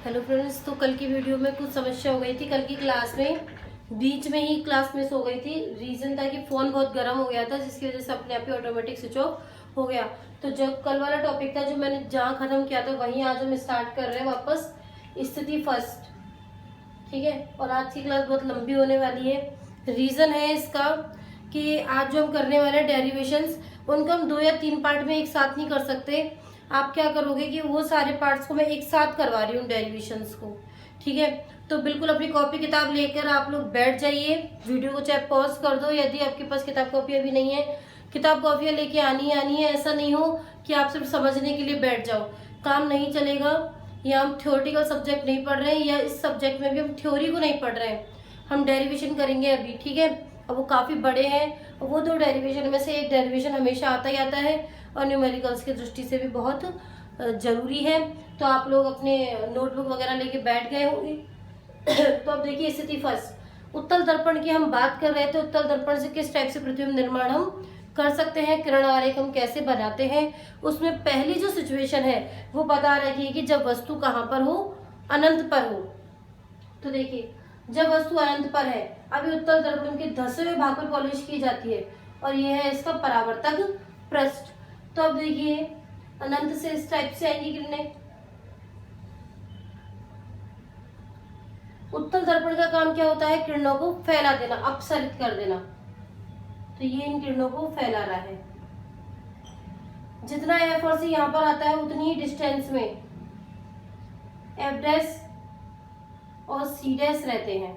Hello friends, तो कल की वीडियो में कुछ समस्या हो गई थी। कल की क्लास में बीच में ही क्लास मिस हो गई थी। रीजन था कि फ़ोन बहुत गर्म हो गया था, जिसकी वजह से अपने आप ही ऑटोमेटिक स्विच ऑफ हो गया। तो जो कल वाला टॉपिक था, जो मैंने जहाँ ख़त्म किया था वहीं आज हम स्टार्ट कर रहे हैं वापस। स्थिति फर्स्ट, ठीक है। और आज की क्लास बहुत लंबी होने वाली है। रीज़न है इसका कि आज जो हम करने वाले हैं डेरिवेशंस, उनको हम 2 या 3 पार्ट में एक साथ नहीं कर सकते। आप क्या करोगे कि वो सारे पार्ट्स को मैं एक साथ करवा रही हूँ डेरिवेशंस को, ठीक है। तो बिल्कुल अपनी कॉपी किताब लेकर आप लोग बैठ जाइए। वीडियो को चाहे पॉज कर दो, यदि आपके पास किताब कॉपी अभी नहीं है। किताब कॉपियाँ लेके आनी है, ऐसा नहीं हो कि आप सिर्फ समझने के लिए बैठ जाओ, काम नहीं चलेगा। या हम थ्योरेटिकल सब्जेक्ट नहीं पढ़ रहे हैं, या इस सब्जेक्ट में भी हम थ्योरी को नहीं पढ़ रहे हैं, हम डेरिवेशन करेंगे अभी, ठीक है। अब वो काफ़ी बड़े हैं, और वो 2 डेरिवेशन में से एक डेरिवेशन हमेशा आता ही आता है, और न्यूमेरिकल्स की दृष्टि से भी बहुत ज़रूरी है। तो आप लोग अपने नोटबुक वगैरह लेके बैठ गए होंगे। तो अब देखिए स्थिति फर्स्ट, उत्तल दर्पण की हम बात कर रहे थे। उत्तल दर्पण से किस टाइप से प्रतिबिंब निर्माण हम कर सकते हैं, किरण आरेख हम कैसे बनाते हैं। उसमें पहली जो सिचुएशन है वो बता रखी है कि जब वस्तु कहाँ पर हो, अनंत पर हो। तो देखिए, जब वस्तु अनंत पर है, अभी उत्तल दर्पण के 10वें भाग पर पॉलिश की जाती है, और यह है इसका परावर्तक पृष्ठ। तो अब देखिए, अनंत से इस टाइप से आएंगी किरणें। उत्तल दर्पण का काम क्या होता है, किरणों को फैला देना, अपसरित कर देना। तो ये इन किरणों को फैला रहा है। जितना एफ और सी यहाँ पर आता है, उतनी ही डिस्टेंस में एफ डैश और सी डैश रहते हैं,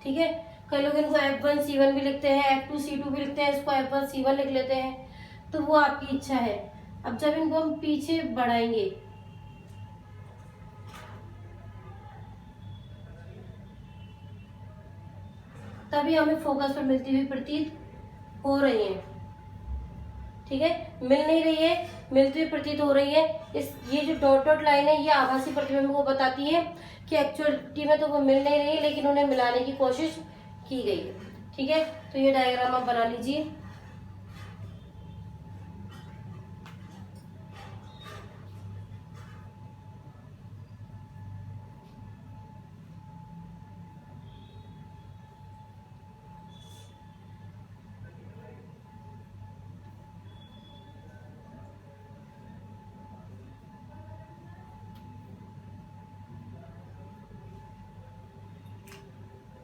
ठीक है। कई लोग इनको F1 C1 भी लिखते हैं, F2 C2 भी लिखते हैं, इसको F1 C1 लिख लेते हैं, तो वो आपकी इच्छा है। अब जब इनको हम पीछे बढ़ाएंगे, तभी हमें फोकस पर मिलती हुई प्रतीत हो रही है, ठीक है। मिल नहीं रही है, मिलती हुई प्रतीत हो रही है। ये जो डॉट डॉट लाइन है, ये आभासी प्रतिबिंब को बताती है कि एक्चुअलिटी में तो वो मिल नहीं रही, लेकिन उन्हें मिलाने की कोशिश की गई है, ठीक है। तो ये डायग्राम आप बना लीजिए।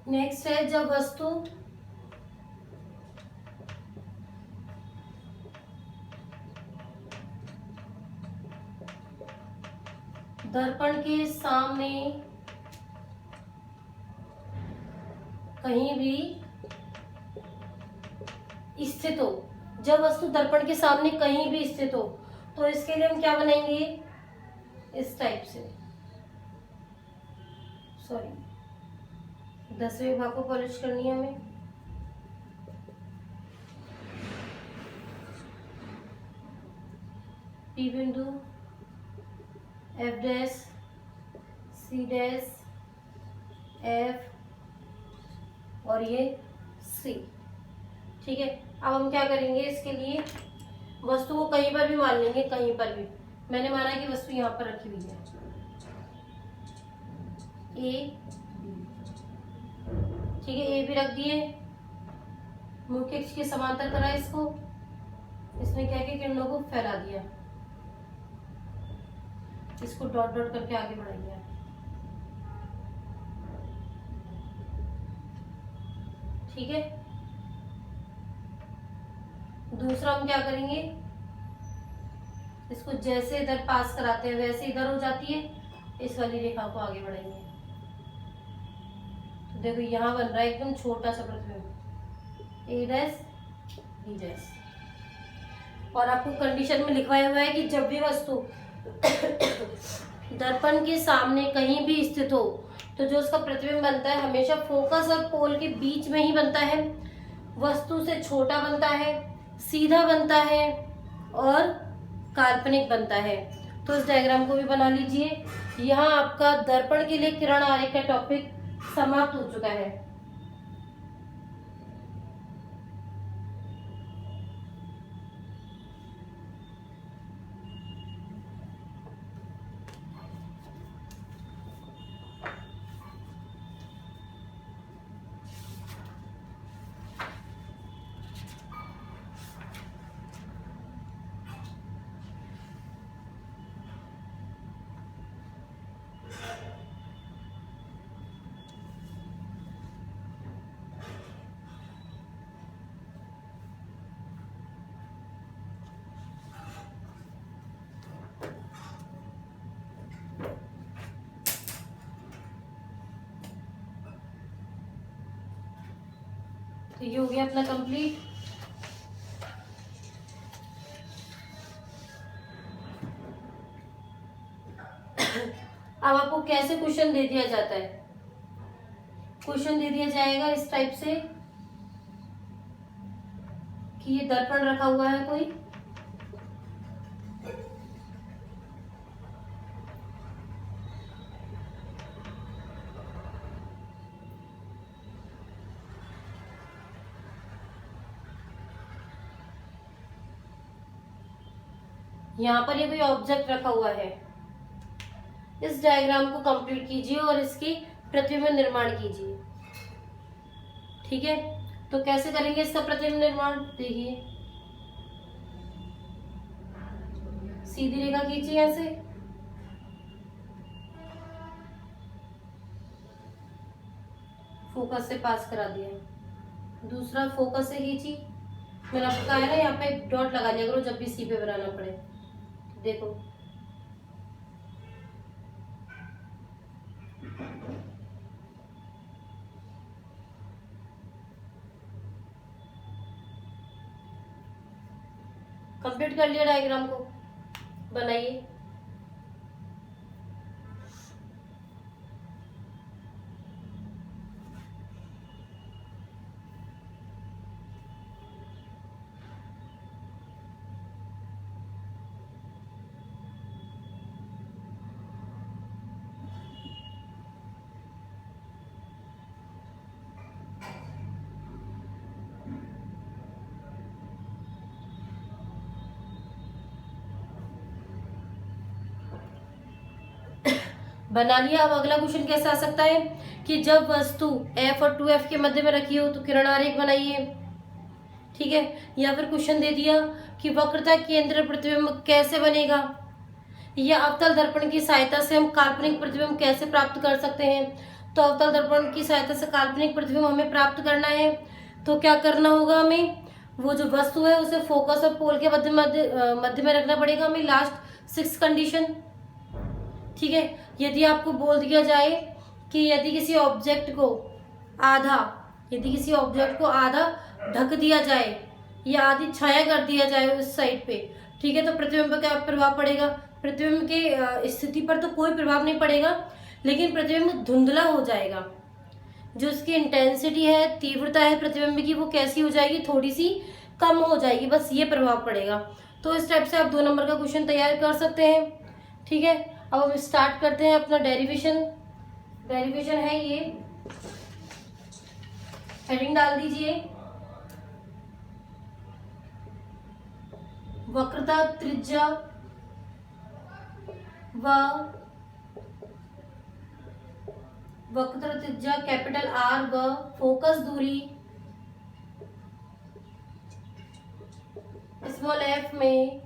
नेक्स्ट है, जब वस्तु दर्पण के सामने कहीं भी स्थित हो, जब वस्तु दर्पण के सामने कहीं भी स्थित हो, तो इसके लिए हम क्या बनाएंगे, इस टाइप से। सॉरी, 10वें भाग को पॉलिश करनी है हमें। पी बिंदु, F dash, C dash, F और ये सी, ठीक है। अब हम क्या करेंगे, इसके लिए वस्तु को कहीं पर भी मान लेंगे, कहीं पर भी। मैंने माना कि वस्तु यहाँ पर रखी हुई है, ए, ठीक है। ए भी रख दिए, मुख्य अक्ष के समांतर करा इसको। इसमें क्या किया, किरणों को फैला दिया। इसको डॉट डॉट करके आगे बढ़ाइए, ठीक है। दूसरा हम क्या करेंगे, इसको जैसे इधर पास कराते हैं वैसे इधर हो जाती है, इस वाली रेखा को आगे बढ़ाएंगे। तो देखो यहाँ बन रहा है एकदम छोटा सा प्रतिबिंब, ए डैश बी डैश। और आपको कंडीशन में लिखवाया हुआ है कि जब भी वस्तु दर्पण के सामने कहीं भी स्थित हो, तो जो उसका प्रतिबिंब बनता है हमेशा फोकस और पोल के बीच में ही बनता है। वस्तु से छोटा बनता है, सीधा बनता है और काल्पनिक बनता है। तो इस डायग्राम को भी बना लीजिए। यहाँ आपका दर्पण के लिए किरण आरेख का टॉपिक समाप्त हो चुका है। तो ये हो गया अपना कंप्लीट। अब आपको कैसे क्वेश्चन दे दिया जाता है, क्वेश्चन दे दिया जाएगा इस टाइप से कि ये दर्पण रखा हुआ है कोई, यहाँ पर ये कोई ऑब्जेक्ट रखा हुआ है। इस डायग्राम को कंप्लीट कीजिए और इसकी प्रतिबिंब निर्माण कीजिए। ठीक है, तो कैसे करेंगे इसका प्रतिबिंब निर्माण, देखिए सीधी रेखा खींचिए ऐसे, फोकस से पास करा दिया। दूसरा फोकस से खींची, मैंने आपको कहा है ना यहाँ पे एक डॉट लगा लिया करो जब भी सी पे बनाना पड़े। देखो कंप्लीट कर लिया डायग्राम को, बनाइए। बना लिया। अब अगला क्वेश्चन कैसे आ सकता है कि जब वस्तु F और 2F के मध्य में रखी हो तो किरण आरेख बनाइए। ठीक है, या फिर क्वेश्चन दे दिया कि वक्रता केंद्र प्रतिबिंब कैसे बनेगा, या अवतल दर्पण की सहायता से हम काल्पनिक प्रतिबिंब कैसे प्राप्त कर सकते हैं। तो अवतल दर्पण की सहायता से काल्पनिक प्रतिबिंब हमें प्राप्त करना है तो क्या करना होगा, हमें वो जो वस्तु है उसे फोकस और पोल के मध्य में रखना पड़ेगा हमें, लास्ट 6 कंडीशन। ठीक है, यदि आपको बोल दिया जाए कि यदि किसी ऑब्जेक्ट को आधा ढक दिया जाए या आधी छाया कर दिया जाए उस साइड पे, ठीक है, तो प्रतिबिंब का क्या प्रभाव पड़ेगा। प्रतिबिंब के स्थिति पर तो कोई प्रभाव नहीं पड़ेगा, लेकिन प्रतिबिंब धुंधला हो जाएगा। जो उसकी इंटेंसिटी है, तीव्रता है प्रतिबिंब की, वो कैसी हो जाएगी, थोड़ी सी कम हो जाएगी, बस ये प्रभाव पड़ेगा। तो इस टाइप से आप 2 नंबर का क्वेश्चन तैयार कर सकते हैं। ठीक है, अब हम स्टार्ट करते हैं अपना डेरिवेशन। डेरिवेशन है ये, हेडिंग डाल दीजिए, वक्रता त्रिज्या कैपिटल R व फोकस दूरी स्मॉल f में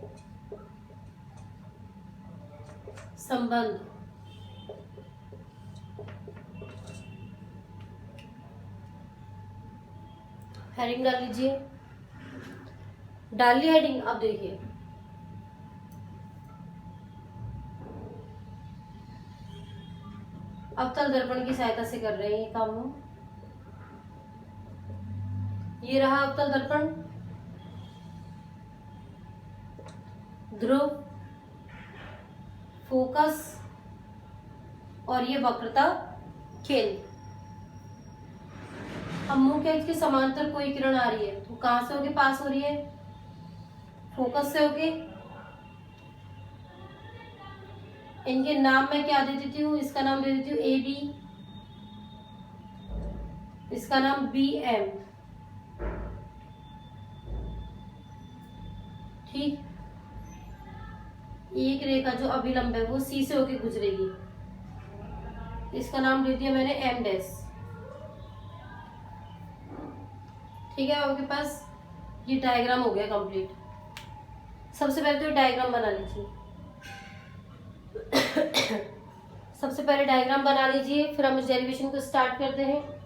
संबंध। हेडिंग डाल लीजिए, डाल ली हेडिंग। अब देखिए अवतल दर्पण की सहायता से कर रहे हैं ये काम हम। ये रहा अवतल दर्पण, ध्रुव, फोकस और ये वक्रता केंद्र। अब मुंह के इसके समांतर कोई किरण आ रही है तो कहां से होके पास हो रही है, फोकस से होके। इनके नाम मैं क्या दे देती हूँ, इसका नाम दे देती हूँ AB, इसका नाम BM। ठीक, एक रेखा जो अभिलंब है वो C से होके गुजरेगी, इसका नाम दे दिया मैंने M डैश। ठीक है, आपके पास ये डायग्राम हो गया कंप्लीट। सबसे पहले तो ये डायग्राम बना लीजिए। सबसे पहले डायग्राम बना लीजिए, फिर हम इस डेरिवेशन को स्टार्ट करते हैं।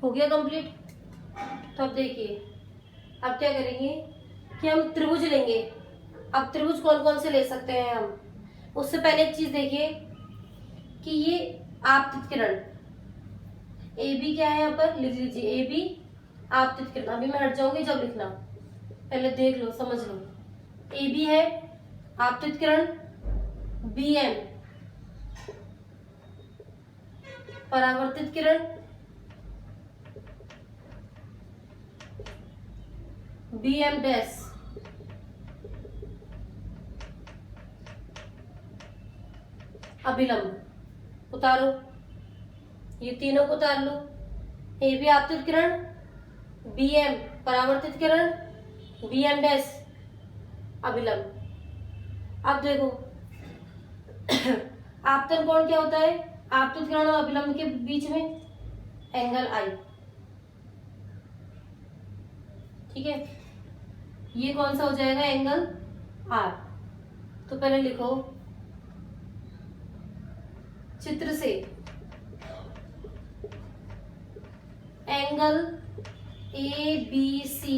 हो गया कंप्लीट। तो अब देखिए, अब क्या करेंगे कि हम त्रिभुज लेंगे। अब त्रिभुज कौन कौन से ले सकते हैं हम, उससे पहले एक चीज देखिए कि ये आपतित किरण ए बी क्या है, यहाँ पर लिख लीजिए ए बी आपतित किरण। अभी मैं हट जाऊंगी जब लिखना, पहले देख लो समझ लो। ए बी है आपतित किरण, बी एम परावर्तित किरण, बी एम डैश अभिलंब। उतारो, ये तीनों को उतार लो। ए बी आपतित किरण, बी एम परावर्तित किरण, बी एम डैश अभिलंब। अब देखो आपतन कोण क्या होता है, आपतित किरण और अभिलंब के बीच में एंगल आई। ठीक है, ये कौन सा हो जाएगा, एंगल आर। तो पहले लिखो चित्र से एंगल ए बी सी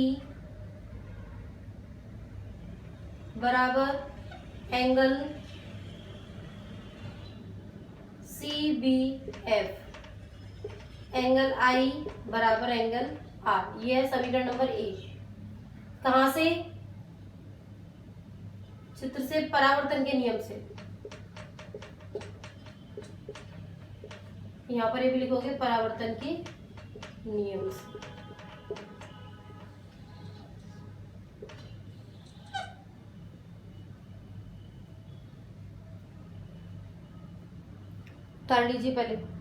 बराबर angle C B F, angle I बराबर एंगल आर। ये है समीकरण नंबर ए। कहां से, चित्र से, परावर्तन के नियम से। यहां पर ये भी लिखोगे परावर्तन के नियम से। उतार लीजिए पहले।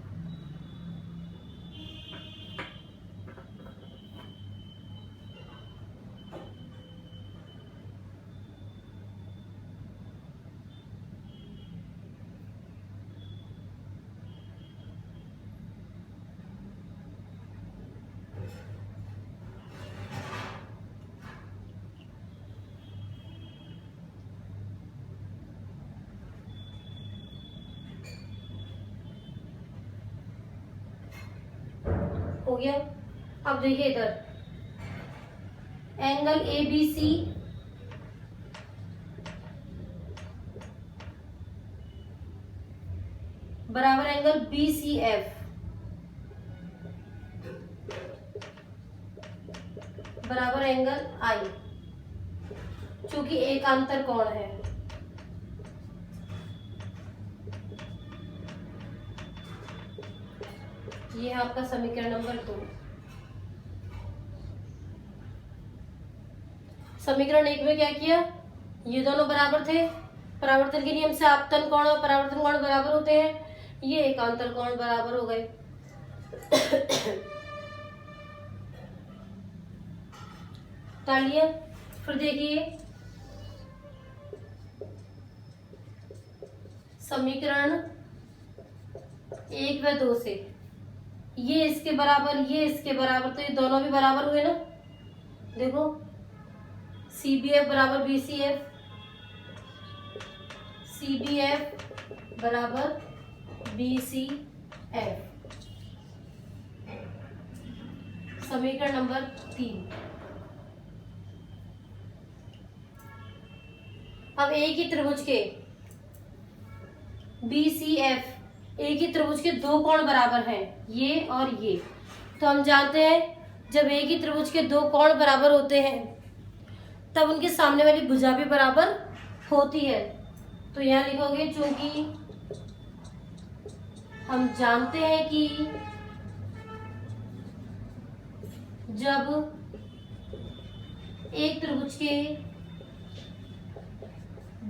हो गया। अब देखिए इधर एंगल ए बी सी बराबर एंगल बी सी एफ बराबर एंगल आई, चूंकि एकांतर कोण है। ये है आपका समीकरण नंबर 2। समीकरण 1 में क्या किया, ये दोनों बराबर थे, परावर्तन के नियम से आपतन कोण और परावर्तन कोण बराबर होते हैं, ये एकांतर कोण बराबर हो गए। तालिया। फिर देखिए समीकरण 1 व 2 से ये इसके बराबर, ये इसके बराबर, तो ये दोनों भी बराबर हुए ना। देखो सी बी एफ बराबर B C F, C B F बराबर बी सी एफ। समीकरण नंबर 3। अब एक ही त्रिभुज के बी सी एफ, एक ही त्रिभुज के दो कोण बराबर हैं, ये और ये। तो हम जानते हैं जब एक ही त्रिभुज के दो कोण बराबर होते हैं तब उनके सामने वाली भुजा भी बराबर होती है। तो यहाँ लिखोगे चूंकि हम जानते हैं कि जब एक त्रिभुज के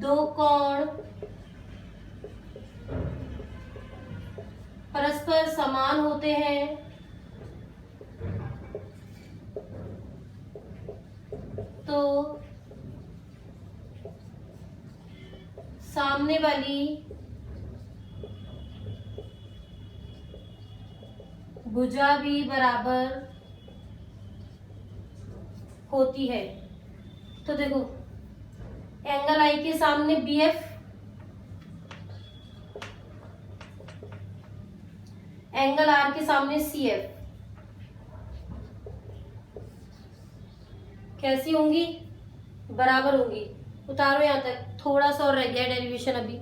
दो कोण परस्पर समान होते हैं तो सामने वाली भुजा भी बराबर होती है। तो देखो एंगल आई के सामने बी एफ, एंगल आर के सामने सी एफ, कैसी होंगी? बराबर होंगी। उतारो यहां तक, थोड़ा सा और रह गया डेरिवेशन अभी।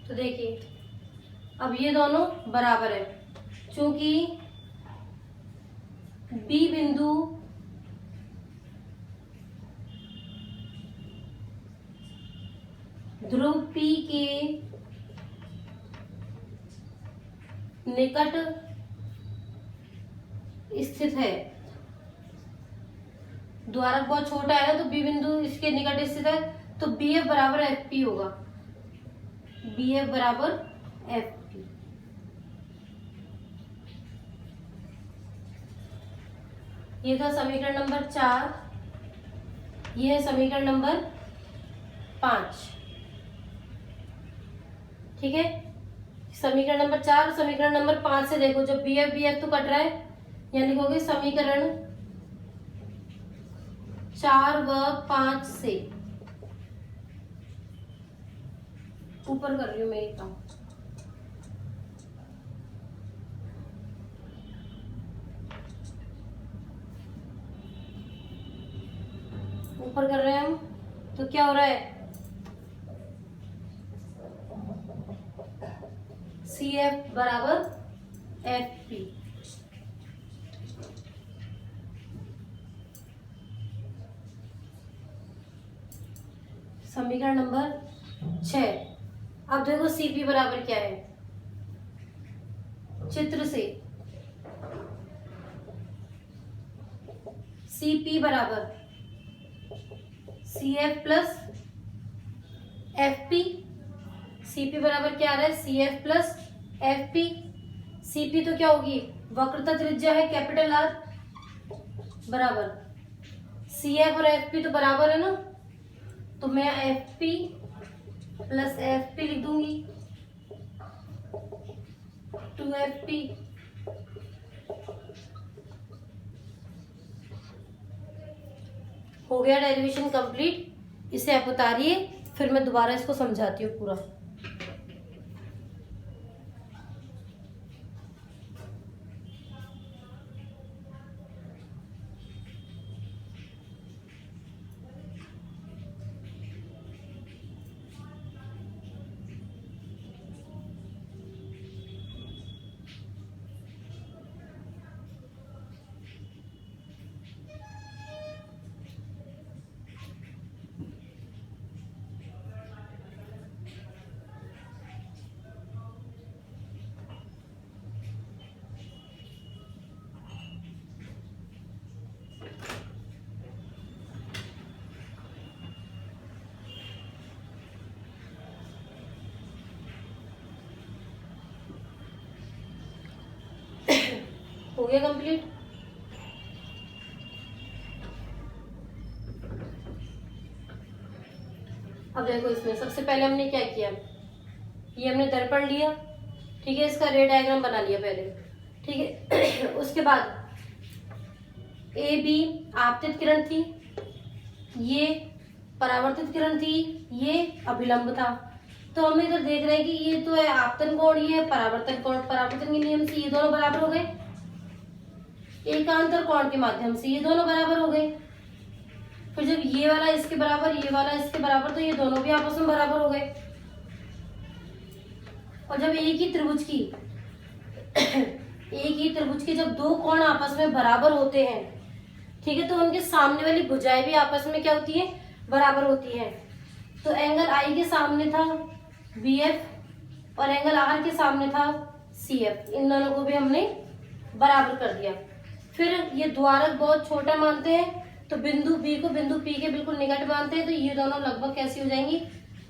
तो देखिए अब ये दोनों बराबर है, क्योंकि बी बिंदु ध्रुव पी के निकट स्थित है। द्वारक बहुत छोटा है ना, तो बी बिंदु इसके निकट स्थित है, तो बी एफ बराबर एफ पी होगा। बी एफ बराबर एफ पी। ये था समीकरण नंबर 4, ये है समीकरण नंबर 5। ठीक है, समीकरण नंबर 4 समीकरण नंबर 5 से देखो, जब बी एफ तो कट रहा है, यानी लिखोगे समीकरण 4 व 5 से। ऊपर कर रही हूँ मैं काम। ऊपर कर रहे हैं हम, तो क्या हो रहा है? सी एफ बराबर एफ पी। समीकरण नंबर 6। अब देखो सीपी बराबर क्या है, चित्र से सीपी बराबर C F plus F P. CP बराबर क्या आ रहा है? C F plus F P. CP तो क्या होगी? वक्रता त्रिज्या है कैपिटल आर, बराबर सी एफ और एफ पी तो बराबर है ना, तो मैं F P plus F P लिख दूंगी, 2FP। हो गया डेरिवेशन कंप्लीट। इसे आप उतारिए, फिर मैं दोबारा इसको समझाती हूँ पूरा। हो गया कंप्लीट। अब देखो इसमें सबसे पहले हमने क्या किया, ये हमने दर्पण लिया, ठीक है, इसका रे डायग्राम बना लिया पहले, ठीक है। उसके बाद ए बी आपतित किरण थी, ये परावर्तित किरण थी, ये अभिलंब था। तो हम इधर देख रहे हैं कि ये तो है आपतन कोण, ये है परावर्तन कोण। परावर्तन के नियम से ये दोनों बराबर हो गए, एकांतर कोण के माध्यम से ये दोनों बराबर हो गए। फिर जब ये वाला इसके बराबर, ये वाला इसके बराबर, तो ये दोनों भी आपस में बराबर हो गए। और जब एक ही त्रिभुज की एक ही त्रिभुज के जब दो कोण आपस में बराबर होते हैं, ठीक है, तो उनके सामने वाली भुजाएं भी आपस में क्या होती है, बराबर होती है। तो एंगल आई के सामने था BF और एंगल आर के सामने था CF, इन दोनों को भी हमने बराबर कर दिया। फिर ये द्वारक बहुत छोटा मानते हैं, तो बिंदु B को बिंदु P के बिल्कुल निकट मानते हैं, तो ये दोनों लगभग कैसी हो जाएंगी,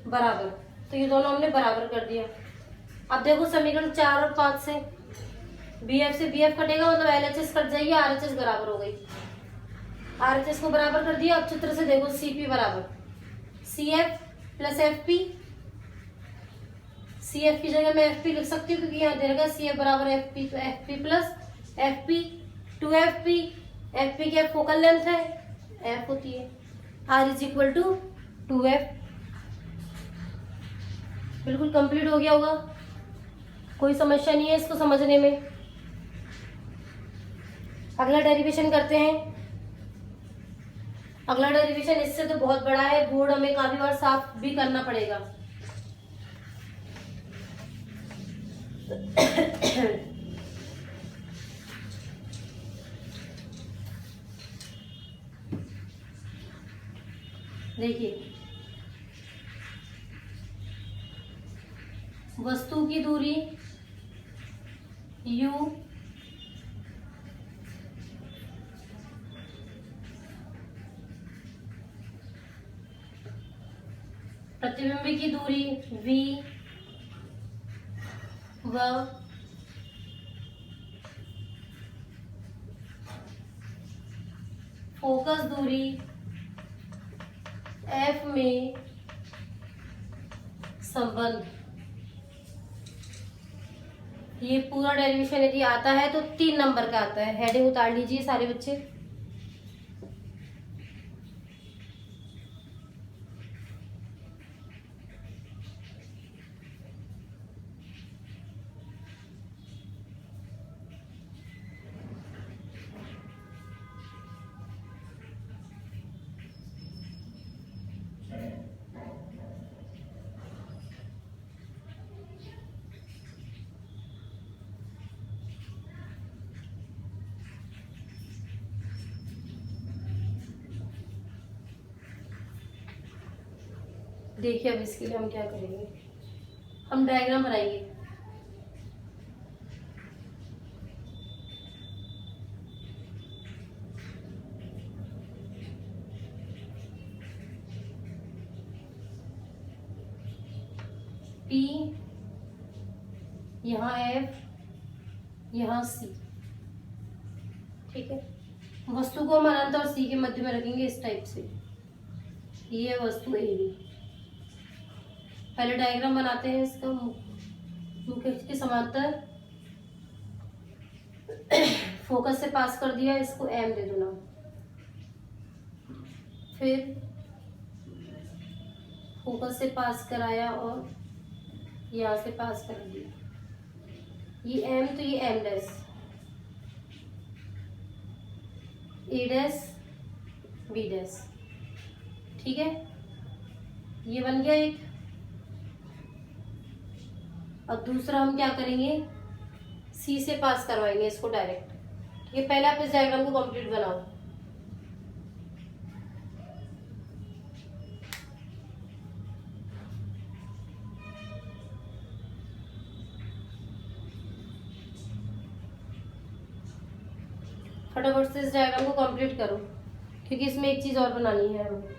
बराबर। तो ये दोनों हमने बराबर कर दिया। अब देखो समीकरण 4 और 5 से BF से BF कटेगा, मतलब LHS कट जाएगी, RHS बराबर हो गई। RHS को बराबर कर दिया। अब चित्र से देखो CP बराबर CF प्लस FP। CF की जगह मैं FP लिख सकती हूँ, क्योंकि यहाँ दे रखा है CF बराबर FP, तो FP plus FP 2FP। FP क्या फोकल लेंथ है, F होती है। R is equal to 2F। बिल्कुल कंप्लीट हो गया होगा, कोई समस्या नहीं है इसको समझने में। अगला डेरिवेशन करते हैं। अगला डेरिवेशन इससे तो बहुत बड़ा है, बोर्ड हमें काफी बार साफ भी करना पड़ेगा। देखिए, वस्तु की दूरी U, प्रतिबिंब की दूरी V व फोकस दूरी F में संबंध। ये पूरा डेरिवेशन यदि आता है तो 3 नंबर का आता है। हेडिंग उतार लीजिए सारे बच्चे। देखिए अब इसके लिए हम क्या करेंगे, हम डायग्राम बनाएंगे। P, यहाँ F, यहाँ C, ठीक है। वस्तु को हम अनंत और C के मध्य में रखेंगे इस टाइप से। ये वस्तु AB। पहले डायग्राम बनाते हैं इसका। मुख्य के समांतर फोकस से पास कर दिया, इसको M दे दो ना। फिर फोकस से पास कराया और यहाँ से पास कर दिया। ये M, तो ये M dash, A dash, B dash, ठीक है। ये बन गया एक। अब दूसरा हम क्या करेंगे, C से पास करवाएंगे इसको डायरेक्ट, ठीक है। पहले आप इस डायग्राम को कंप्लीट बनाओ। फटाफट से इस डायग्राम को कंप्लीट करो, क्योंकि इसमें एक चीज और बनानी है हमें।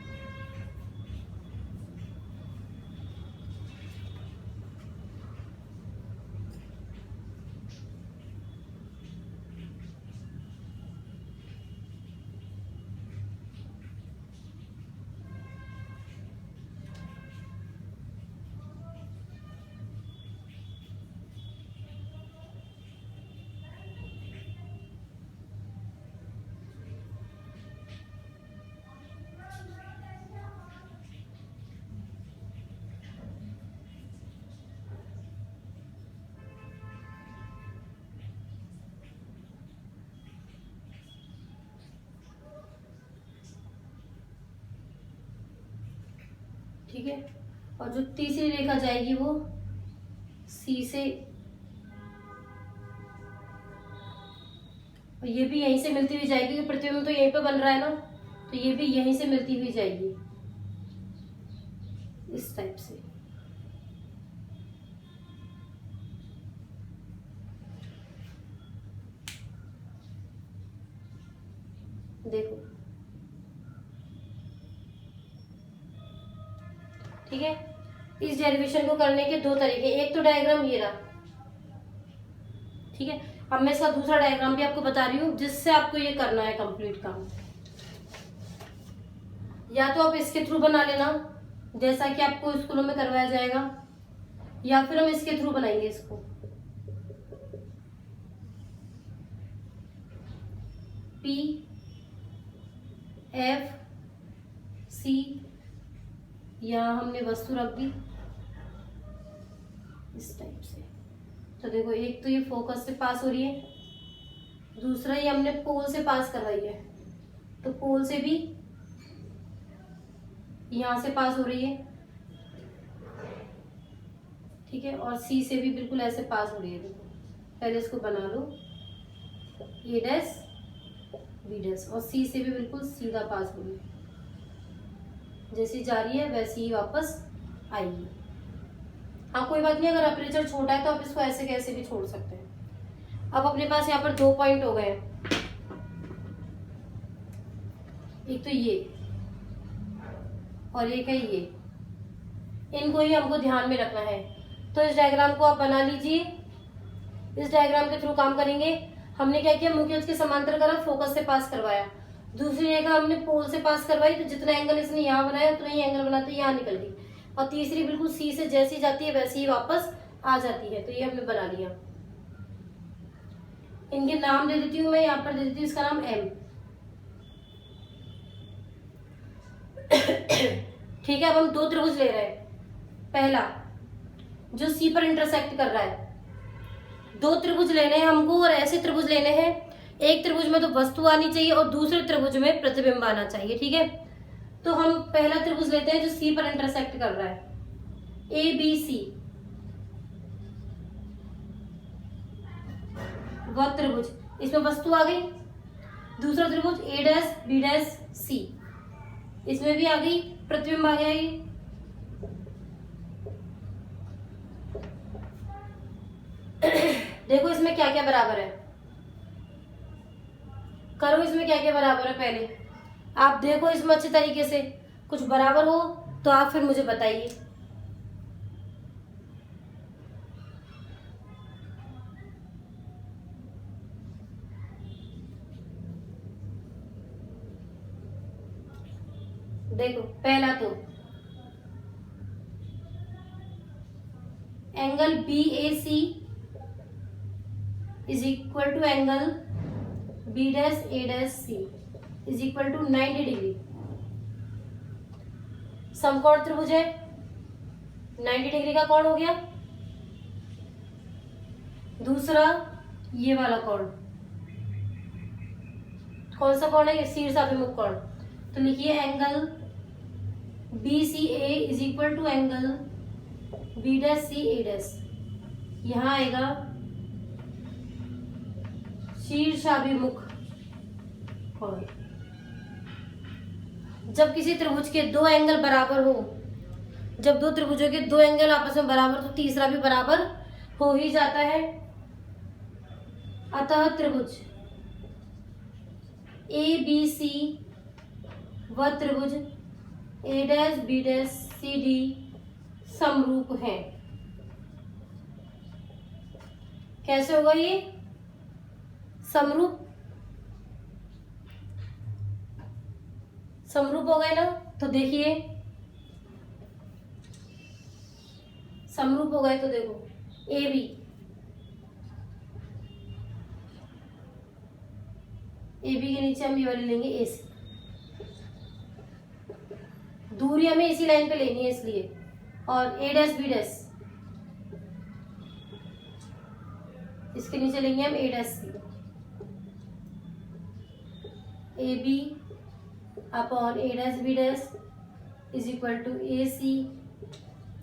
ठीक है। और जो तीसरी रेखा जाएगी वो सी से, और ये भी यहीं से मिलती हुई जाएगी क्योंकि प्रतिबिंब तो यहीं पे बन रहा है ना, तो ये भी यहीं से मिलती हुई जाएगी इस टाइप से। देखो ठीक है। इस डेरिवेशन को करने के दो तरीके, एक तो डायग्राम ये रहा, ठीक है। अब मैं इसका दूसरा डायग्राम भी आपको बता रही हूँ जिससे आपको ये करना है कंप्लीट काम। या तो आप इसके थ्रू बना लेना जैसा कि आपको स्कूलों में करवाया जाएगा, या फिर हम इसके थ्रू बनाएंगे इसको। P F C, यहाँ हमने वस्तु रख दी इस टाइप से। तो देखो एक तो ये फोकस से पास हो रही है, दूसरा ये हमने पोल से पास करवाई है, तो पोल से भी यहाँ से पास हो रही है, ठीक है। और सी से भी बिल्कुल ऐसे पास हो रही है। देखो पहले इसको बना लो, ए डैश बी डैश, और सी से भी बिल्कुल सीधा पास हो रही है, जैसी जा रही है वैसी ही वापस आएगी। हाँ कोई बात नहीं, अगर अपर्चर छोटा है तो आप इसको ऐसे कैसे भी छोड़ सकते हैं। अब अपने पास यहाँ पर 2 पॉइंट हो गए, एक तो ये और एक है ये, इनको ही हमको ध्यान में रखना है। तो इस डायग्राम को आप बना लीजिए, इस डायग्राम के थ्रू काम करेंगे। हमने क्या किया, मुख्य अक्ष के समांतर करा, फोकस से पास करवाया। दूसरी रेखा हमने पोल से पास करवाई, तो जितना एंगल इसने यहाँ बनाया उतना ही एंगल बनाते यहाँ निकल गई। और तीसरी बिल्कुल सी से जैसी जाती है वैसी ही वापस आ जाती है, तो ये हमने बना लिया। इनके नाम दे देती हूँ मैं, यहाँ पर दे देती हूँ इसका नाम एम, ठीक है। अब हम 2 त्रिभुज ले रहे हैं, पहला जो सी पर इंटरसेक्ट कर रहा है, 2 त्रिभुज लेने हैं हमको, और ऐसे त्रिभुज लेने हैं, एक त्रिभुज में तो वस्तु आनी चाहिए और दूसरे त्रिभुज में प्रतिबिंब आना चाहिए, ठीक है। तो हम पहला त्रिभुज लेते हैं जो सी पर इंटरसेक्ट कर रहा है, ए बी सी, वह त्रिभुज, इसमें वस्तु आ गई। दूसरा त्रिभुज ए डैश बी डैश सी, इसमें भी आ गई, प्रतिबिंब आ गया ये। देखो इसमें क्या क्या बराबर है, करो इसमें क्या क्या बराबर है। पहले आप देखो इसमें अच्छे तरीके से, कुछ बराबर हो तो आप फिर मुझे बताइए। देखो पहला तो angle B A C is equal to angle B dash A dash C is equal to 90 degree. समकोण त्रिभुज है, 90 डिग्री का कोण हो गया। दूसरा ये वाला कोण, कौन सा कोण है, ये शीर्षाभिमुख कोण। तो लिखिए angle B C A is equal to angle B dash C A dash, यहां आएगा शीर्षाभिमुख कोण। जब किसी त्रिभुज के 2 एंगल बराबर हो, जब 2 त्रिभुजों के 2 एंगल आपस में बराबर, तो तीसरा भी बराबर हो ही जाता है। अतः त्रिभुज ए बी सी व त्रिभुज A dash B dash C D समरूप है। कैसे होगा ये समरूप? समरूप हो गए ना, तो देखिए समरूप हो गए तो देखो ए बी, ए बी के नीचे हम ये वाली लेंगे ए सी, दूरी हमें इसी लाइन पे लेनी है इसलिए। और ए डैश बी डैश, इसके नीचे लेंगे हम A dash C, A B upon A dash B dash is equal to A C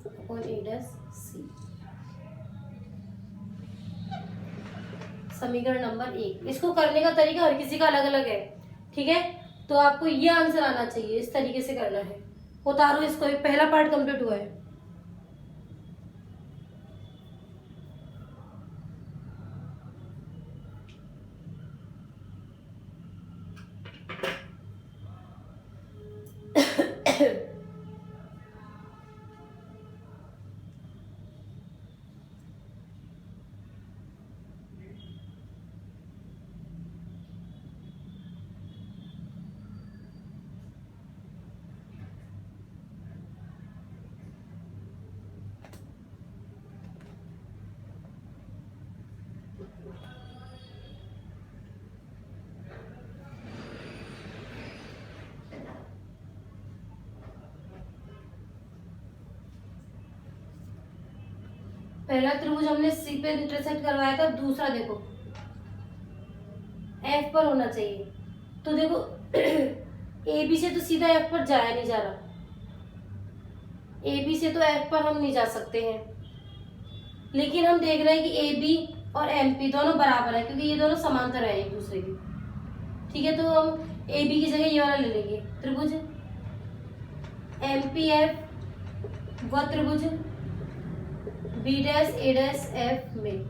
upon A dash C. समीकरण नंबर 1। इसको करने का तरीका हर किसी का अलग अलग है, ठीक है। तो आपको ये आंसर आना चाहिए, इस तरीके से करना है। उतारो इसको, पहला पार्ट कंप्लीट हुआ है। पहला त्रिभुज हमने सी पे इंटरसेक्ट करवाया था, दूसरा देखो एफ पर होना चाहिए। तो देखो ए बी से तो सीधा एफ पर जाया नहीं जा रहा, ए बी से तो एफ पर हम नहीं जा सकते हैं, लेकिन हम देख रहे हैं कि ए बी और एम पी दोनों बराबर है, क्योंकि ये दोनों समांतर है एक दूसरे के, ठीक है। तो हम ए बी की जगह ये वाला ले लेंगे त्रिभुज एम पी एफ व त्रिभुज B dash A dash F में।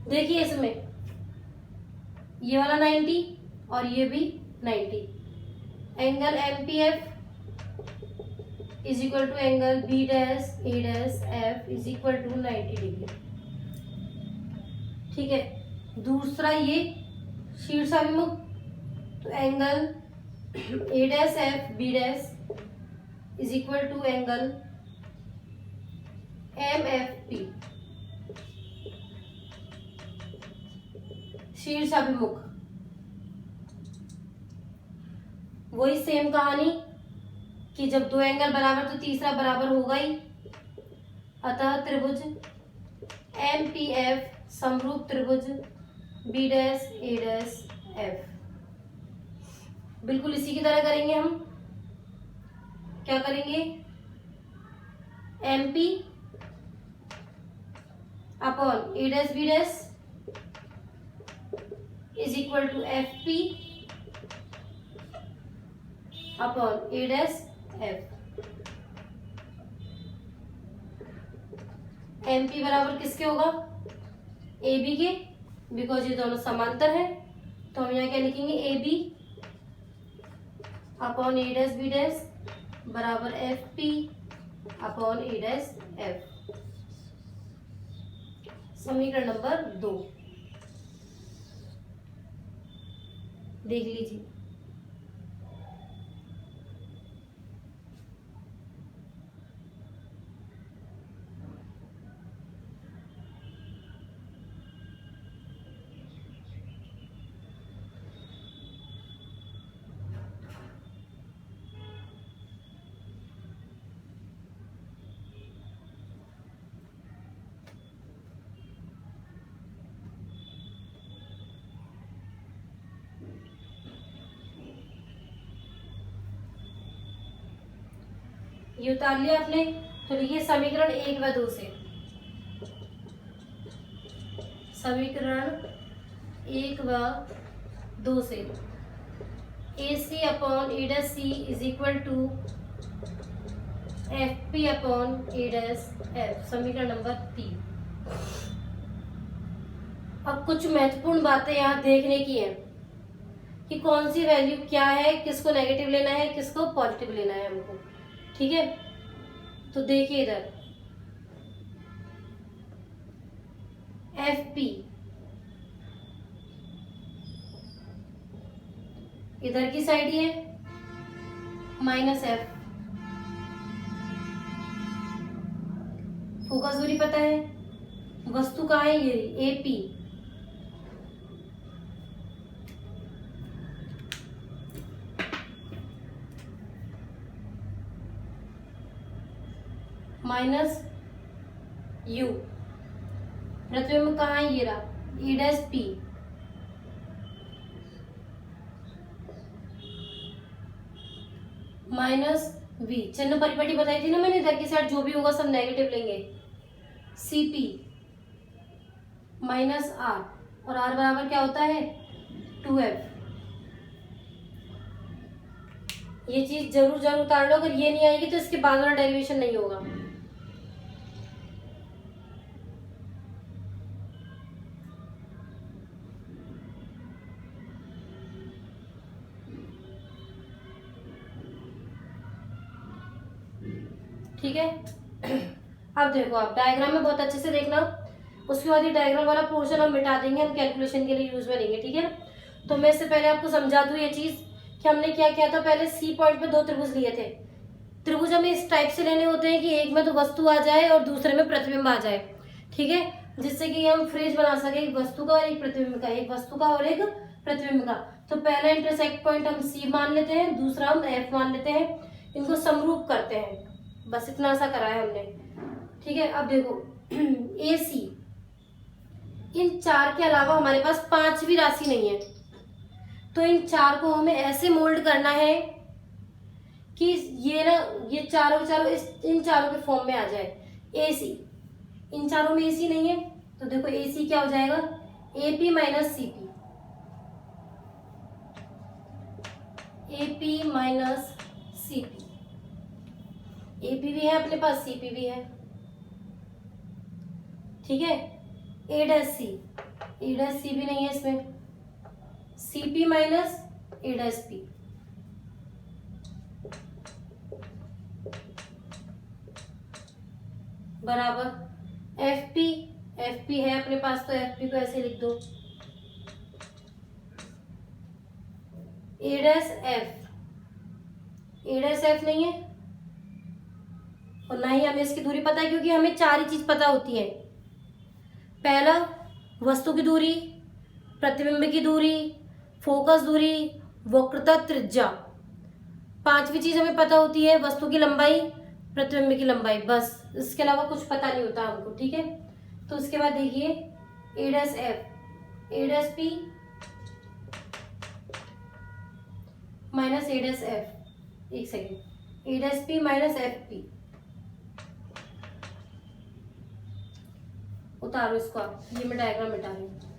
देखिए इसमें ये वाला 90 और ये भी 90, angle M P F is equal to angle B dash A dash F is equal to 90 degree, ठीक है। दूसरा ये शीर्षाभिमुख, तो angle A dash F B dash is equal to angle M F P शीर्षाभिमुख। वही सेम कहानी कि जब दो एंगल बराबर तो तीसरा बराबर होगा ही, अतः त्रिभुज एम पी एफ समरूप त्रिभुज B dash A dash F. बिल्कुल इसी की तरह करेंगे हम। क्या करेंगे, M P upon A dash B dash is equal to F P upon A dash F. M P बराबर किसके होगा, ए बी के, बिकॉज ये दोनों समांतर है। तो हम यहाँ क्या लिखेंगे, A B upon A dash B dash बराबर F P upon A dash F. समीकरण नंबर 2 देख लीजिए। ये उतार लिया आपने, तो लिखिए समीकरण 1 व 2 से। समीकरण 1 व 2 से A C upon A dash C is equal to F P upon A dash F. समीकरण नंबर 3। अब कुछ महत्वपूर्ण बातें यहाँ देखने की है कि कौन सी वैल्यू क्या है, किसको नेगेटिव लेना है, किसको पॉजिटिव लेना है हमको, ठीक है। तो देखिए इधर एफ पी इधर की साइड ही है, माइनस एफ, फोकस दूरी पता है, वस्तु कहाँ है, ये ए पी, माइनस यू, प्रतिबिंब कहाँ है, ये रहा ए डैश पी, माइनस वी, चिन्ह परिपाटी बताई थी ना मैंने, इधर की साइड जो भी होगा सब नेगेटिव लेंगे, सीपी माइनस आर, और आर बराबर क्या होता है 2f। ये चीज जरूर जरूर उतार लो, अगर ये नहीं आएगी तो इसके बाद वाला डेरिवेशन नहीं होगा। ठीक है, अब देखो आप डायग्राम में बहुत अच्छे से देखना, उसके बाद ये डायग्राम वाला पोर्शन हम मिटा देंगे, हम कैलकुलेशन के लिए यूज में लेंगे। ठीक है, तो मैं इससे पहले आपको समझा दूं ये चीज कि हमने क्या किया था। पहले सी पॉइंट पे 2 त्रिभुज लिए थे। त्रिभुज हमें इस टाइप से लेने होते हैं कि एक में तो वस्तु आ जाए और दूसरे में प्रतिबिंब आ जाए। ठीक है, जिससे कि हम फ्रेज बना सके, एक वस्तु का और एक प्रतिबिंब का, एक वस्तु का और एक प्रतिबिंब का। तो पहला इंटरसेक्ट पॉइंट हम सी मान लेते हैं, दूसरा हम एफ मान लेते हैं, इनको समरूप करते हैं, बस इतना सा करा है हमने। ठीक है, अब देखो ए सी, इन 4 के अलावा हमारे पास 5वीं राशि नहीं है, तो इन 4 को हमें ऐसे मोल्ड करना है कि ये ना, ये चारों के चारों इन चारों के फॉर्म में आ जाए। ए सी, इन चारों में ए सी नहीं है, तो देखो ए सी क्या हो जाएगा, A P minus C P, A P minus C P. A P भी है अपने पास, सी पी भी है। ठीक है, ए डैश सी, ए डैश सी भी नहीं है इसमें, सी P minus A dash P, बराबर एफ पी, एफ पी है अपने पास, तो एफ पी को ऐसे लिख दो, ए dash F, A dash F नहीं है, और ना ही हमें इसकी दूरी पता है, क्योंकि हमें 4 ही चीज पता होती है। पहला वस्तु की दूरी, प्रतिबिंब की दूरी, फोकस दूरी, वक्रता त्रिज्या। 5वीं चीज हमें पता होती है वस्तु की लंबाई, प्रतिबिंब की लंबाई, बस इसके अलावा कुछ पता नहीं होता हमको। ठीक है, तो उसके बाद देखिए A dash F, A dash P minus A dash F, एक second, A dash P minus F P, उतारो इसको आप, ये मैं डायग्राम मिटा रही हूँ।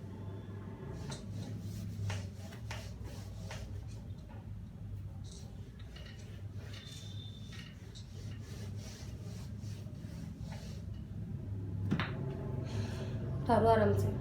उतारो आराम से।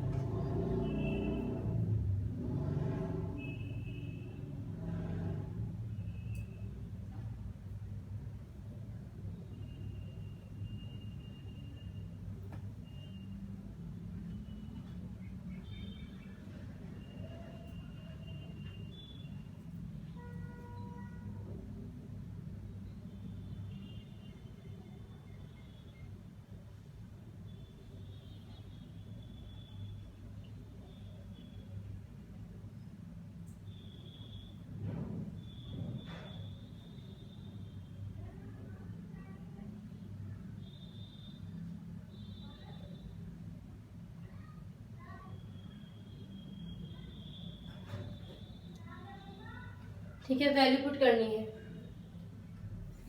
ठीक है, वैल्यू पुट करनी है,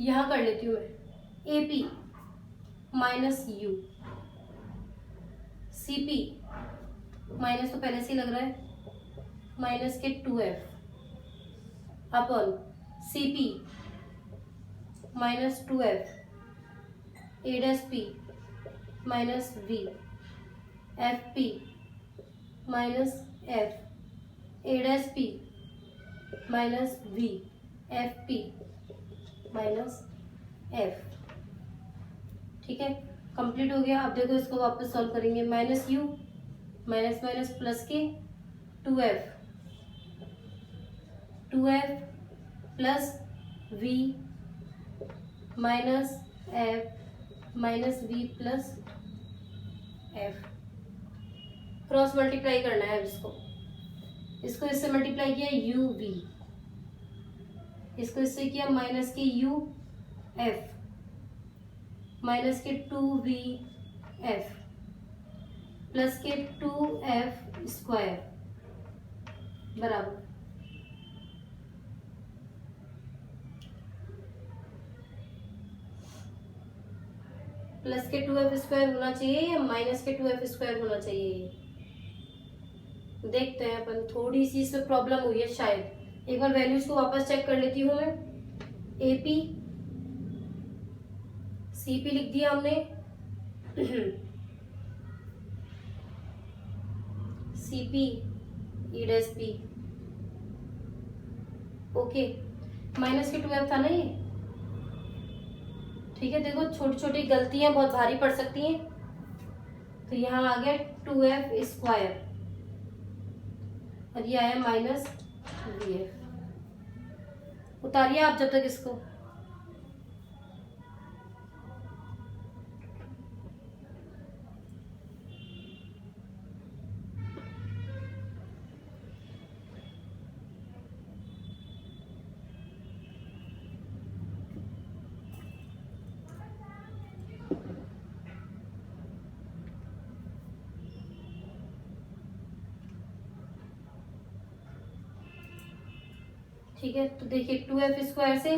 यहां कर लेती हूँ मैं, A P minus U, C P minus तो पहले से ही लग रहा है, माइनस के 2f upon C P minus 2f, A dash P minus V, F P minus F, A dash P minus V, F P minus F. ठीक है, complete हो गया। अब देखो इसको वापस सॉल्व करेंगे, minus U minus minus plus के 2f, 2f plus V minus F minus V plus F. Cross multiply करना है अब इसको, इसको इससे मल्टीप्लाई किया यू वी, इसको इससे किया माइनस के यू एफ माइनस के 2v एफ प्लस के 2f स्क्वायर बराबर प्लस के 2f² होना चाहिए या माइनस के 2f² होना चाहिए? देखते हैं अपन, थोड़ी सी इसमें प्रॉब्लम हुई है शायद। एक बार वैल्यूज को वापस चेक कर लेती हूँ मैं। AP CP लिख दिया हमने। CP E', okay. माइनस के 2f था ना ये, ठीक है। देखो छोटी छोटी गलतियां बहुत भारी पड़ सकती हैं, तो यहाँ आ गया 2f² और ये आया माइनस VF। उतारिए आप जब तक इसको। ठीक है, तो देखिए 2f² से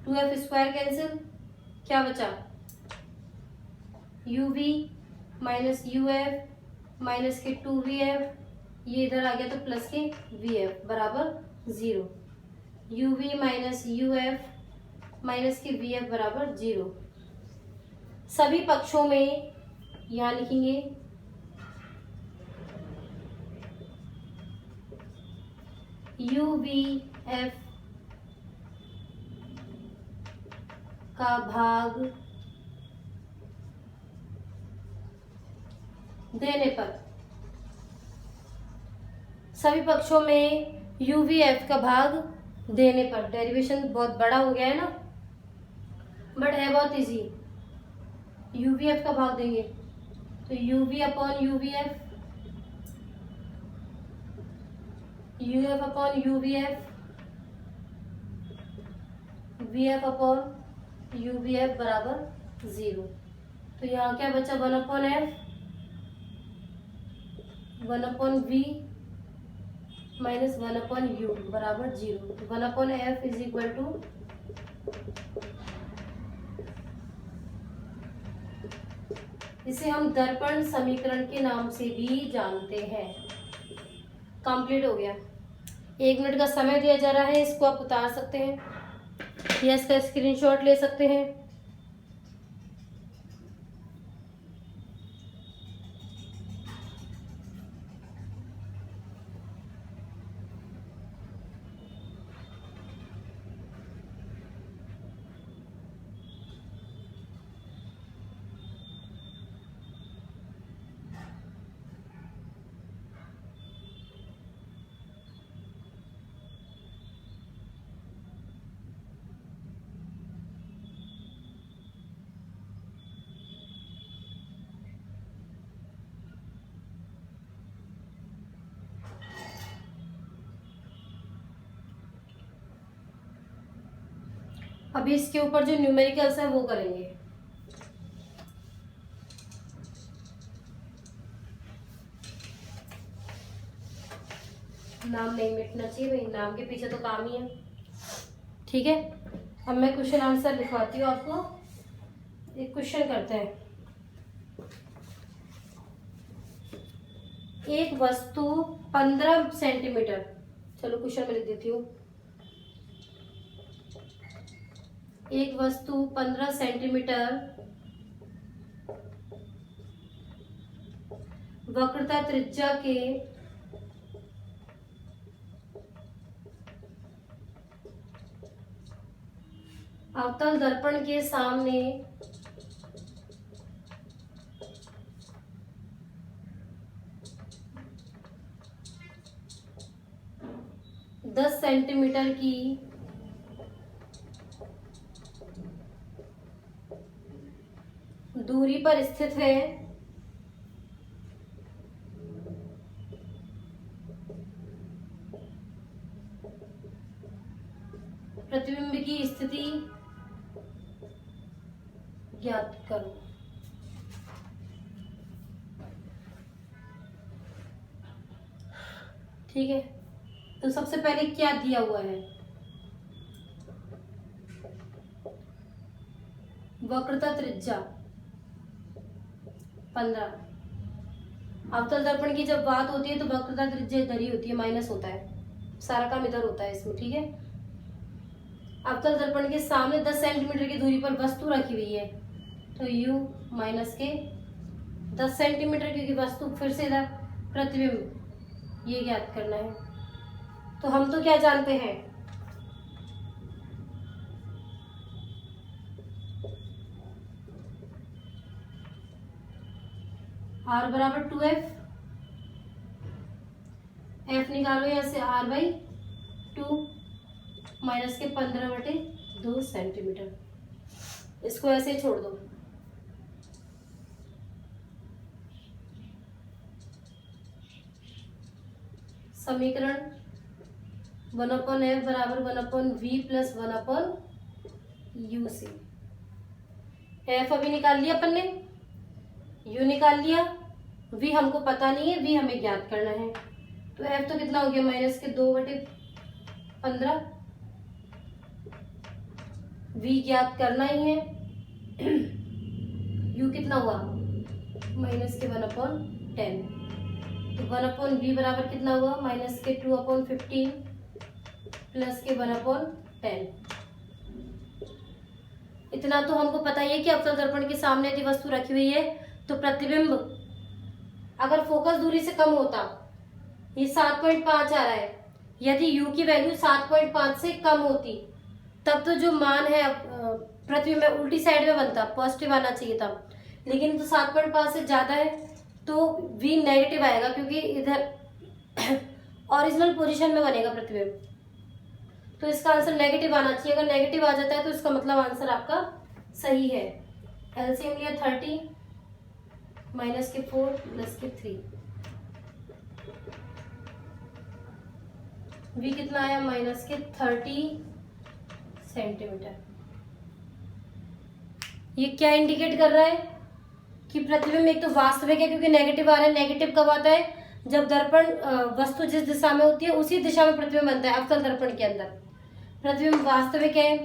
2f² कैंसिल, क्या बचा? UV माइनस UF माइनस के 2VF, ये इधर आ गया तो प्लस के VF बराबर 0। UV माइनस UF माइनस के VF बराबर 0। सभी पक्षों में यहाँ लिखेंगे UVF का भाग देने पर, सभी पक्षों में UVF का भाग देने पर। डेरिवेशन बहुत बड़ा हो गया है ना, बट है बहुत इजी। UVF का भाग देंगे तो UV upon UVF, UF upon UVF, VF upon UVF बराबर 0। तो यहाँ क्या बचा? 1/F 1/V माइनस 1/U बराबर 0। तो 1/F इज इक्वल टू इसे हम दर्पण समीकरण के नाम से भी जानते हैं। कंप्लीट हो गया। 1 मिनट का समय दिया जा रहा है, इसको आप उतार सकते हैं या इसका स्क्रीनशॉट ले सकते हैं। अभी इसके ऊपर जो न्यूमेरिकल्स है वो करेंगे। नाम नहीं मिटना चाहिए भाई, नाम के पीछे तो काम ही है। ठीक है, अब मैं क्वेश्चन आंसर लिखवाती हूँ आपको। एक क्वेश्चन करते हैं। एक वस्तु 15 सेंटीमीटर, चलो क्वेश्चन में लिख देती हूँ। एक वस्तु 15 सेंटीमीटर वक्रता त्रिज्या के अवतल दर्पण के सामने 10 सेंटीमीटर की दूरी पर स्थित है। प्रतिबिंब की स्थिति ज्ञात करो। ठीक है, तो सबसे पहले क्या दिया हुआ है? वक्रता त्रिज्या 15। अवतल दर्पण की जब बात होती है तो वक्रता त्रिज्या इधर ही होती है, माइनस होता है, सारा काम इधर होता है इसमें, ठीक है। अवतल दर्पण के सामने 10 सेंटीमीटर की दूरी पर वस्तु रखी हुई है, तो u माइनस के 10 सेंटीमीटर, क्योंकि वस्तु फिर से इधर प्रतिबिंब, ये ज्ञात करना है। तो हम तो क्या जानते हैं, r बराबर 2f, f निकालो यहाँ से r/2 माइनस के 15/2 सेंटीमीटर, इसको ऐसे ही छोड़ दो। समीकरण 1/f बराबर 1/v प्लस 1/u से। f अभी निकाल लिया अपन ने, u निकाल लिया, v हमको पता नहीं है, v हमें ज्ञात करना है। तो f तो कितना हो गया, माइनस के 2/15, v ज्ञात करना ही है। u कितना हुआ, माइनस के 1/10, तो 1/v बराबर कितना हुआ, माइनस के 2/15 प्लस के 1/10। इतना तो हमको पता ही है कि अवतल दर्पण के सामने यदि वस्तु रखी हुई है तो प्रतिबिंब अगर फोकस दूरी से कम होता, ये 7.5 आ रहा है, यदि u की वैल्यू 7.5 से कम होती तब तो जो मान है प्रतिबिंब उल्टी साइड में बनता, पॉजिटिव आना चाहिए था, लेकिन तो 7.5 से ज्यादा है तो v नेगेटिव आएगा, क्योंकि इधर ओरिजिनल पोजीशन में बनेगा प्रतिबिंब, तो इसका आंसर नेगेटिव आना चाहिए। अगर नेगेटिव आ जाता है तो इसका मतलब आंसर आपका सही है। एलसीएम लिया 30 माइनस के 4 प्लस के 3, v कितना आया, माइनस के 30 सेंटीमीटर। ये क्या इंडिकेट कर रहा है कि प्रतिबिंब एक तो वास्तविक है, क्योंकि नेगेटिव आ रहा है। नेगेटिव कब आता है, जब दर्पण वस्तु जिस दिशा में होती है उसी दिशा में प्रतिबिंब बनता है। अवतल दर्पण के अंदर प्रतिबिंब वास्तविक है,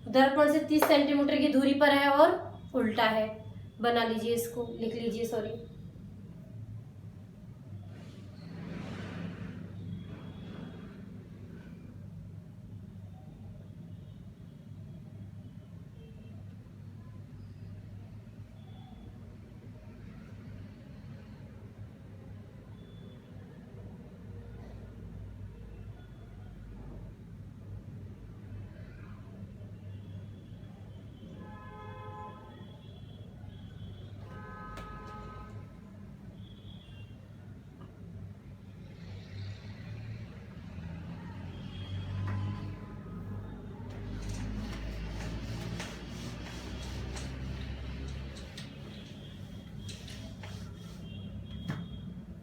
दर्पण से 30 सेंटीमीटर की दूरी पर है और उल्टा है। बना लीजिए, इसको लिख लीजिए, सॉरी।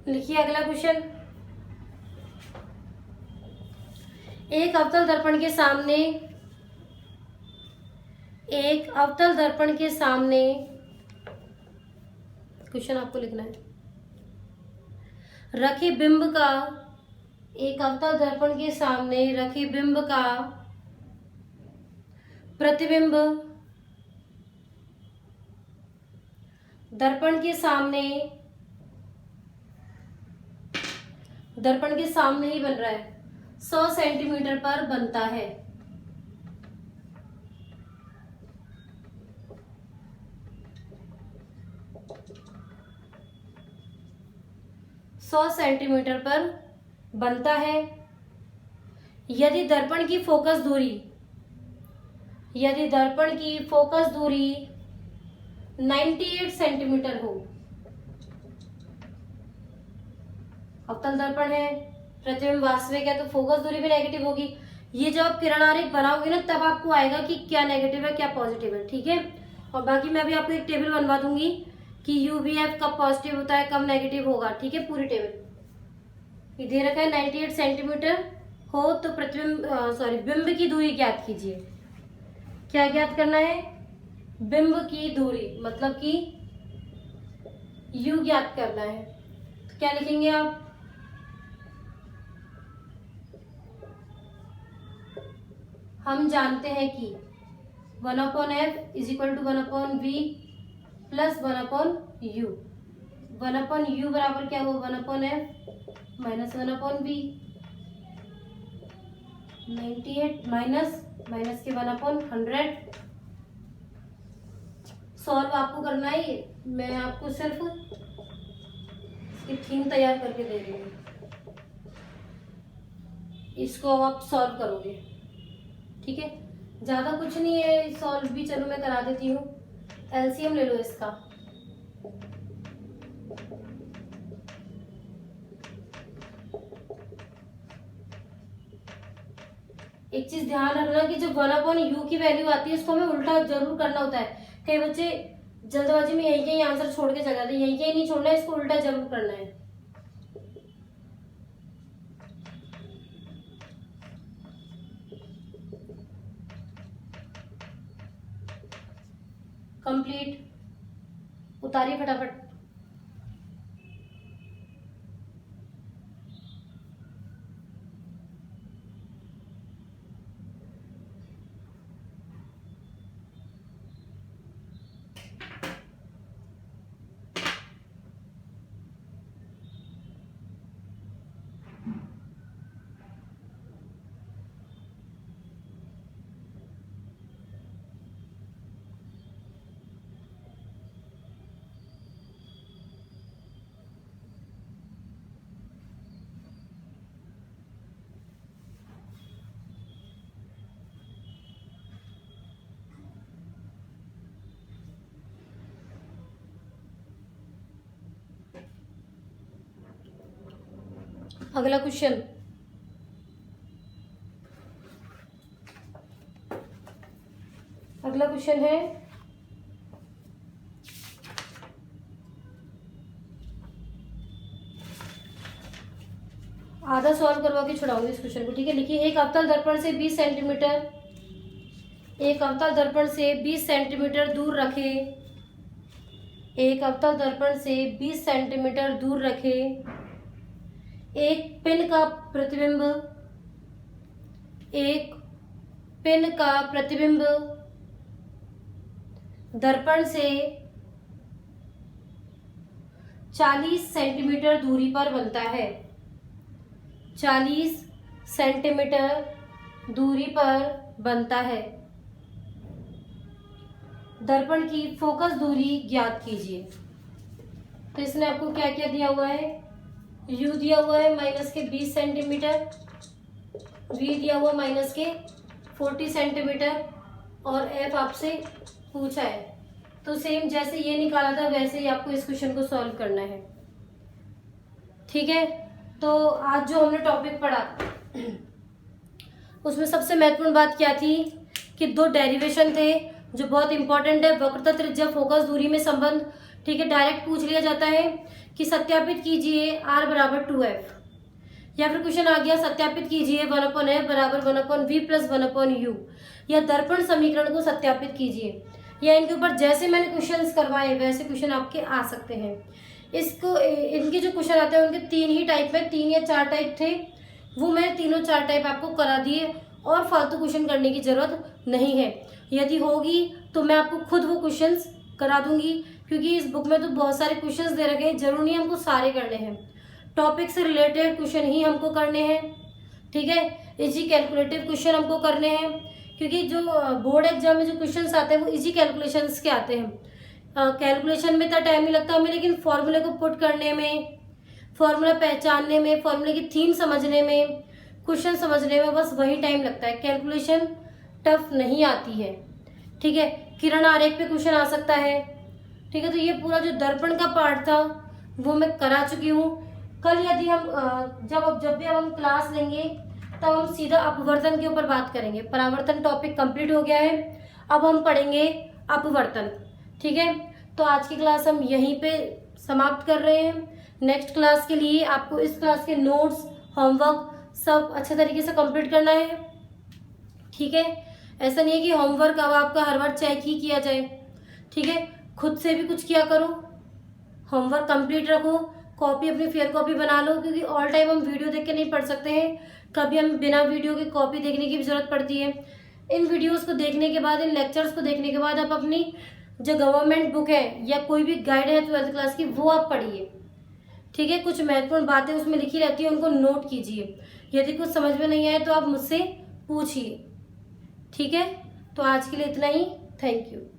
लिखिए अगला क्वेश्चन। एक अवतल दर्पण के सामने, एक अवतल दर्पण के सामने, क्वेश्चन आपको लिखना है, रखे बिंब का, एक अवतल दर्पण के सामने रखे बिंब का प्रतिबिंब दर्पण के सामने ही बन रहा है, 100 सेंटीमीटर पर बनता है। सेंटीमीटर पर बनता है यदि दर्पण की फोकस दूरी 98 सेंटीमीटर हो। अवतल दर्पण है, प्रतिबिंब वास्तविक है, तो फोकस दूरी भी नेगेटिव होगी। ये जब आप किरण आरेख बनाओगे ना तब आपको आएगा कि क्या नेगेटिव है क्या पॉजिटिव है, ठीक है। और बाकी मैं भी आपको एक टेबल बनवा दूंगी कि यूवीएफ कब पॉजिटिव होता है कब नेगेटिव होगा, ठीक है। पूरी टेबल ये दे रखा है, 98 सेंटीमीटर हो तो बिंब की दूरी ज्ञात कीजिए। क्या ज्ञात करना है, बिंब की दूरी, मतलब कि यू ज्ञात करना है। तो क्या लिखेंगे आप, हम जानते हैं कि 1/f is equal to 1/v plus 1/u। 1/u बराबर क्या हुआ, 1/f माइनस 1/v। 98 माइनस के 1/100। सॉल्व आपको करना है, मैं आपको सिर्फ इसकी थीम तैयार करके दे रही हूँ, इसको आप सॉल्व करोगे। ठीक है, ज़्यादा कुछ नहीं है, सॉल्व भी चलो मैं करा देती हूँ। एलसीएम ले लो इसका। एक चीज ध्यान रखना कि जो 1/u की वैल्यू आती है इसको हमें उल्टा जरूर करना होता है। कई बच्चे जल्दबाजी में यही कहीं आंसर छोड़ के चले जाते हैं, यही कहीं नहीं छोड़ना है, इसको उल्टा जरूर करना है। कंप्लीट, उतारिए फटाफट। अगला क्वेश्चन, अगला क्वेश्चन है आधा सॉल्व करवा के छुड़ाऊंगी इस क्वेश्चन को। ठीक है, लिखिए एक अवतल दर्पण से 20 सेंटीमीटर, एक अवतल दर्पण से 20 सेंटीमीटर दूर रखे, एक अवतल दर्पण से 20 सेंटीमीटर दूर रखे एक पिन का प्रतिबिंब, एक पिन का प्रतिबिंब दर्पण से 40 सेंटीमीटर दूरी पर बनता है। 40 सेंटीमीटर दूरी पर बनता है। दर्पण की फोकस दूरी ज्ञात कीजिए। तो इसने आपको क्या क्या दिया हुआ है, u दिया हुआ है माइनस के 20 सेंटीमीटर, v दिया हुआ माइनस के 40 सेंटीमीटर और f आपसे पूछा है। तो सेम जैसे ये निकाला था वैसे ही आपको इस क्वेश्चन को सॉल्व करना है। ठीक है, तो आज जो हमने टॉपिक पढ़ा उसमें सबसे महत्वपूर्ण बात क्या थी कि दो डेरिवेशन थे जो बहुत इंपॉर्टेंट है। वक्रता त्रिज्या फोकस दूरी में संबंध। ठीक है, डायरेक्ट पूछ लिया जाता है कि सत्यापित कीजिए r बराबर 2f, या फिर क्वेश्चन आ गया सत्यापित कीजिए 1/f बराबर 1/v प्लस 1/u, या दर्पण समीकरण को सत्यापित कीजिए, या इनके ऊपर जैसे मैंने क्वेश्चंस करवाए वैसे क्वेश्चन आपके आ सकते हैं। इसको इनके जो क्वेश्चन आते हैं उनके 3 ही टाइप में, 3 या 4 टाइप थे, वो मैं तीनों 4 टाइप आपको करा दिए और फालतू क्वेश्चन करने की जरूरत नहीं है। यदि होगी तो मैं आपको खुद वो क्वेश्चंस करा दूंगी, क्योंकि इस बुक में तो बहुत सारे क्वेश्चंस दे रखे हैं, जरूर नहीं हमको सारे करने हैं, टॉपिक से रिलेटेड क्वेश्चन ही हमको करने हैं। ठीक है, इजी कैलकुलेटिव क्वेश्चन हमको करने हैं, क्योंकि जो बोर्ड एग्जाम में जो क्वेश्चंस आते हैं वो इजी कैलकुलेशंस के आते हैं। कैलकुलेशन में इतना टाइम नहीं लगता हमें, लेकिन फॉर्मूले को पुट करने में, फॉर्मूला पहचानने में, फॉर्मूले की थीम समझने में, क्वेश्चन समझने में बस वही टाइम लगता है। कैलकुलेशन टफ नहीं आती है। ठीक है, किरण आरेख पे क्वेश्चन आ सकता है। ठीक है, तो ये पूरा जो दर्पण का पार्ट था वो मैं करा चुकी हूँ। कल यदि हम जब भी हम क्लास लेंगे तब हम सीधा अपवर्तन के ऊपर बात करेंगे। परावर्तन टॉपिक कंप्लीट हो गया है, अब हम पढ़ेंगे अपवर्तन। ठीक है, तो आज की क्लास हम यहीं पे समाप्त कर रहे हैं। नेक्स्ट क्लास के लिए आपको इस क्लास के नोट्स, होमवर्क सब अच्छे तरीके से कंप्लीट करना है। ठीक है, ऐसा नहीं है कि होमवर्क अब आपका हर बार चेक ही किया जाए। ठीक है, खुद से भी कुछ किया करो, होमवर्क कंप्लीट रखो, कॉपी अपनी फेयर कॉपी बना लो, क्योंकि ऑल टाइम हम वीडियो देख के नहीं पढ़ सकते हैं, कभी हम बिना वीडियो के कॉपी देखने की भी जरूरत पड़ती है। इन वीडियोस को देखने के बाद, इन लेक्चर्स को देखने के बाद आप अपनी जो गवर्नमेंट बुक है या कोई भी गाइड है 12th क्लास की, वो आप पढ़िए। ठीक है, कुछ महत्वपूर्ण बातें उसमें लिखी रहती है, उनको नोट कीजिए। यदि कुछ समझ में नहीं आए तो आप मुझसे पूछिए। ठीक है, तो आज के लिए इतना ही। Thank you.